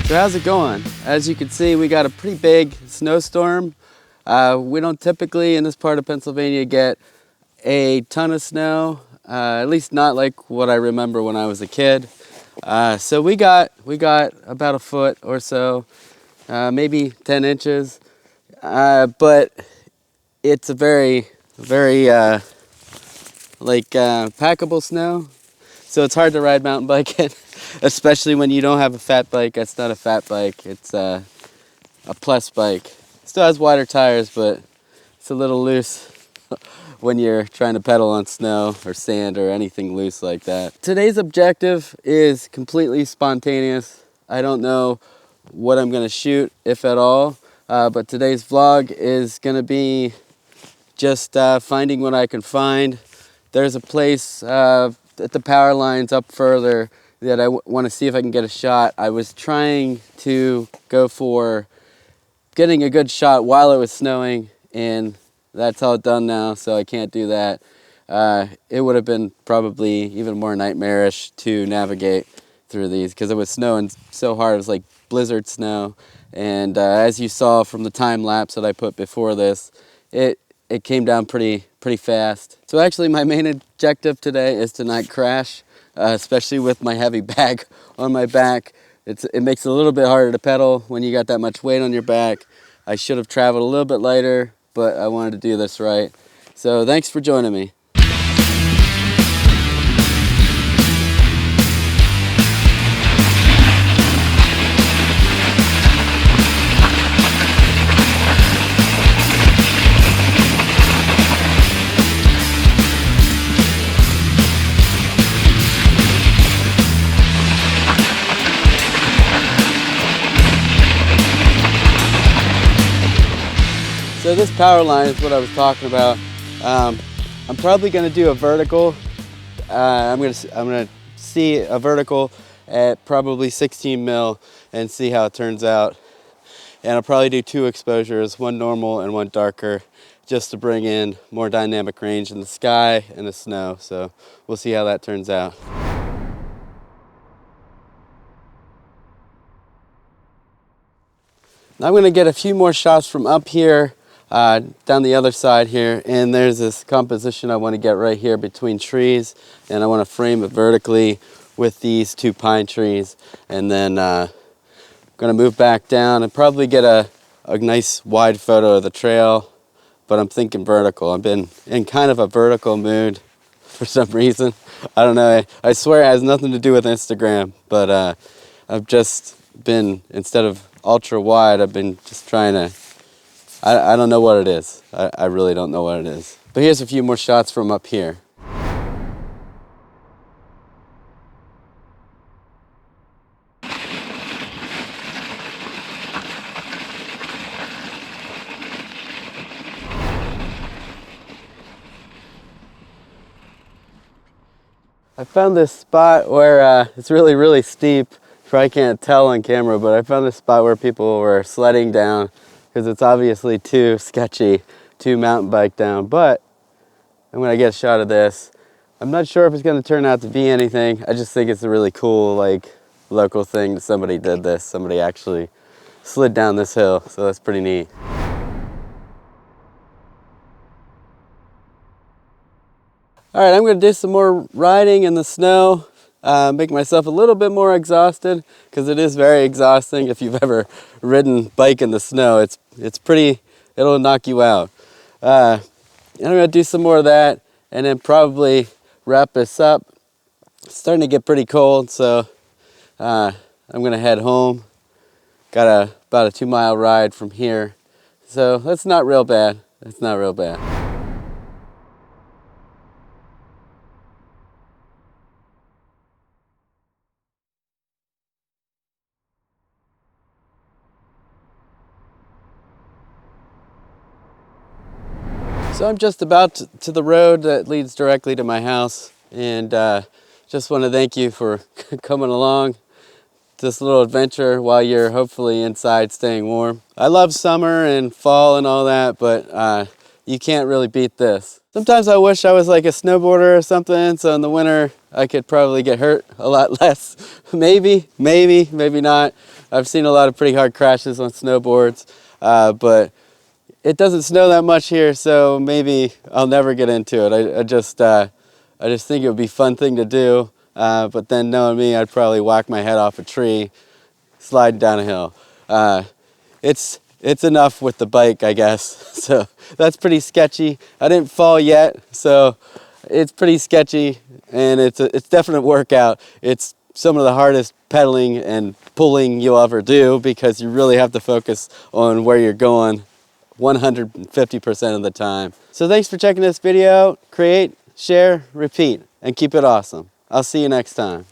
So how's it going? As you can see, we got a pretty big snowstorm. We don't typically in this part of Pennsylvania get a ton of snow, at least not like what I remember when I was a kid. So we got about a foot or so, maybe 10 inches, but it's a very packable snow. So it's hard to ride mountain bike in, especially when you don't have a fat bike. It's not a fat bike, it's a plus bike. Still has wider tires, but it's a little loose when you're trying to pedal on snow or sand or anything loose like that. Today's objective is completely spontaneous. I don't know what I'm gonna shoot, if at all, but today's vlog is gonna be just finding what I can find. There's a place at the power lines up further that I want to see if I can get a shot. I was trying to go for getting a good shot while it was snowing, and that's all done now, so I can't do that. It would have been probably even more nightmarish to navigate through these because it was snowing so hard. It was like blizzard snow, and as you saw from the time lapse that I put before this, it came down pretty fast. So actually my main objective today is to not crash, especially with my heavy bag on my back. It makes it a little bit harder to pedal when you got that much weight on your back. I should have traveled a little bit lighter, but I wanted to do this right. So thanks for joining me. So this power line is what I was talking about. I'm probably going to do a vertical. I'm gonna see a vertical at probably 16 mil and see how it turns out. And I'll probably do 2 exposures, one normal and one darker, just to bring in more dynamic range in the sky and the snow. So we'll see how that turns out. Now I'm going to get a few more shots from up here. Down the other side here, and there's this composition I want to get right here between trees, and I want to frame it vertically with these 2 pine trees, and then I'm going to move back down and probably get a nice wide photo of the trail, but I'm thinking vertical. I've been in kind of a vertical mood for some reason. I don't know, I swear it has nothing to do with Instagram, but I've just been, instead of ultra wide, I've been just trying to, I don't know what it is. I really don't know what it is. But here's a few more shots from up here. I found this spot where it's really steep. You probably can't tell on camera, but I found this spot where people were sledding down, because it's obviously too sketchy to mountain bike down, but I'm gonna get a shot of this. I'm not sure if it's gonna turn out to be anything. I just think it's a really cool, like, local thing that somebody did this. Somebody actually slid down this hill, so that's pretty neat. All right, I'm gonna do some more riding in the snow, make myself a little bit more exhausted, because it is very exhausting. If you've ever ridden bike in the snow, it's pretty, it'll knock you out. And I'm gonna do some more of that, and then probably wrap this up. It's starting to get pretty cold, so I'm gonna head home. Got about a 2-mile ride from here, so that's not real bad. It's not real bad. So I'm just about to the road that leads directly to my house, and just want to thank you for coming along this little adventure while you're hopefully inside staying warm. I love summer and fall and all that, but you can't really beat this. Sometimes I wish I was like a snowboarder or something, so in the winter I could probably get hurt a lot less. Maybe not, I've seen a lot of pretty hard crashes on snowboards, but it doesn't snow that much here, so maybe I'll never get into it. I just think it would be a fun thing to do, but then knowing me, I'd probably whack my head off a tree, slide down a hill. It's enough with the bike, I guess. So that's pretty sketchy. I didn't fall yet, so it's pretty sketchy, and it's definite workout. It's some of the hardest pedaling and pulling you'll ever do because you really have to focus on where you're going 150% of the time. So thanks for checking this video out. Create, share, repeat, and keep it awesome. I'll see you next time.